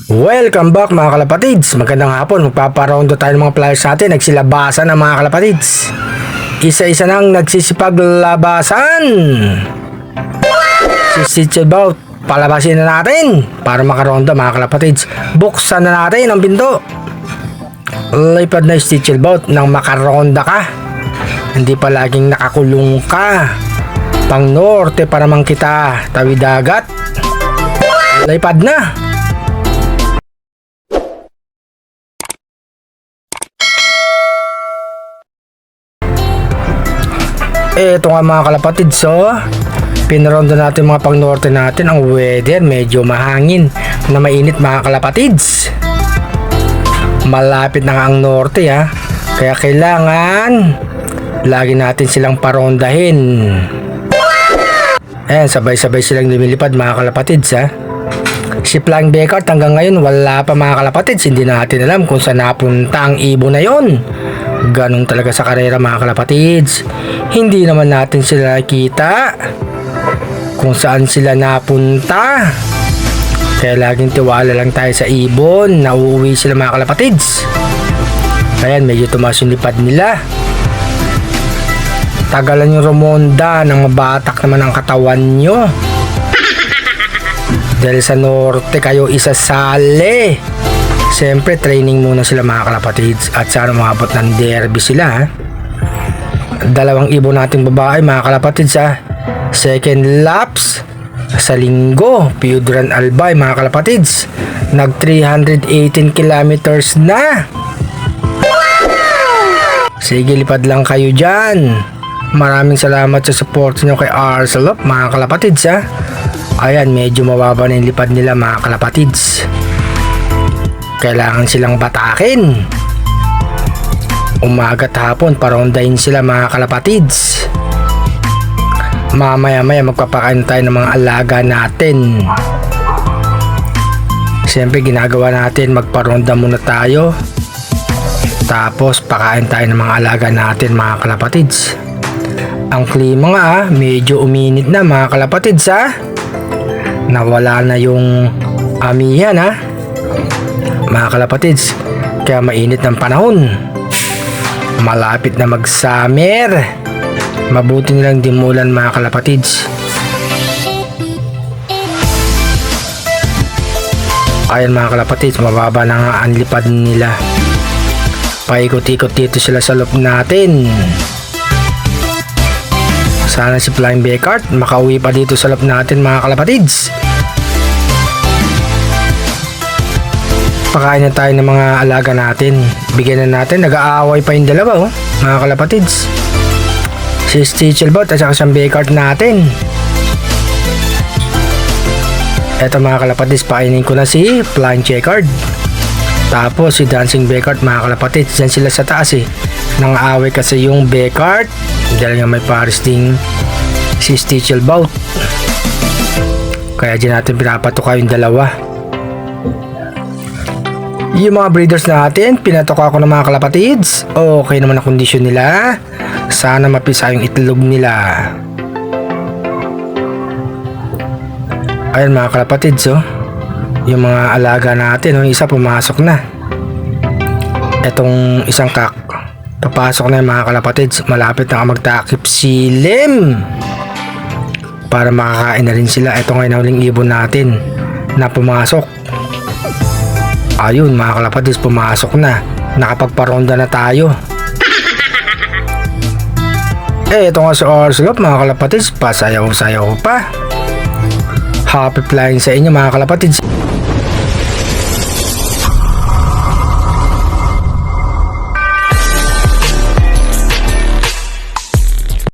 Welcome back mga kalapatids. Magandang hapon. Magpaparondo tayo ng mga players natin. Nagsilabasan ng mga kalapatids. Isa-isa nang nagsisipaglabasan. Si Bout, palabasin na natin para makarondo mga kalapatids. Buksan na natin ang pinto. Lipad na Stitchel Bout nang makaronda ka. Hindi pa laging nakakulong ka. Pang norte para mang kita tawid dagat. Lipad na. Ito nga mga kalapatids, pinarondo natin mga pang norte natin. Ang weather medyo mahangin na mainit mga kalapatids. Malapit na nga ang norte kaya kailangan lagi natin silang parondahin. Ayan, sabay-sabay silang lumilipad mga kalapatids Si Flying Becart hanggang ngayon wala pa mga kalapatids. Hindi natin alam kung saan napunta ang ibon na yon. Ganon talaga sa karera mga kalapatids. Hindi naman natin sila nakikita kung saan sila napunta. Kaya laging tiwala lang tayo sa ibon na uuwi sila mga kalapatids. Ayan, medyo tumaas yung lipad nila. Tagalan yung rumonda ng mabatak naman ang katawan nyo. Dahil sa norte kayo isasali. Siyempre training muna sila mga kalapatids. At sana umabot ng derby sila Dalawang ibon nating babae mga kalapatids Second laps sa linggo. Piudran Albay mga kalapatids. Nag 318 kilometers na. Sige, lipad lang kayo dyan. Maraming salamat sa support nyo kay Arcelop mga kalapatids Ayan, medyo mababa na yung lipad nila mga kalapatids. Kailangan silang batakin. Umaga't hapon parondahin sila mga kalapatids. Mamaya-maya magpapakain tayo ng mga alaga natin. Siyempre ginagawa natin, magparonda muna tayo. Tapos pakain tayo ng mga alaga natin mga kalapatids. Ang klima nga medyo uminit na mga kalapatids Nawala na yung amihan mga kalapatids. Kaya mainit ng panahon. Malapit na mag-summer. Mabuti nilang dimulan mga kalapatids. Ayan mga kalapatids, mababa na nga ang lipad nila. Paikot-ikot dito sila sa loob natin. Sana si Flying Becart makauwi pa dito sa loob natin mga kalapatids. Pakain na tayo ng mga alaga natin. Bigyan na natin. Nag-aaway pa yung dalawa mga kalapatids. Si Stitchel Bout at saka siyang Becart natin. Eto mga kalapatids, pakainin ko na si Flying Checkered. Tapos si Dancing Becart mga kalapatids. Diyan sila sa taas Nang-aaway kasi yung Becart. Dahil nga may pares ding si Stitchel Bout. Kaya dyan natin pinapatuka yung dalawa. Yung mga breeders natin, pinatoka ko ng mga kalapatids. Okay naman ang kondisyon nila. Sana mapisa yung itlog nila. Ayan mga kalapatids yung mga alaga natin yung isa pumasok na. Etong isang kak papasok na yung mga kalapatids. Malapit na magtakip si Lim para makakain na rin sila. Ito ngayon ang huling ibon natin na pumasok. Ayun mga kalapatids, pumasok na. Nakapagparonda na tayo. Ito nga si Arcelop mga kalapatids, pasayaw-sayaw pa. Happy flying sa inyo mga kalapatids.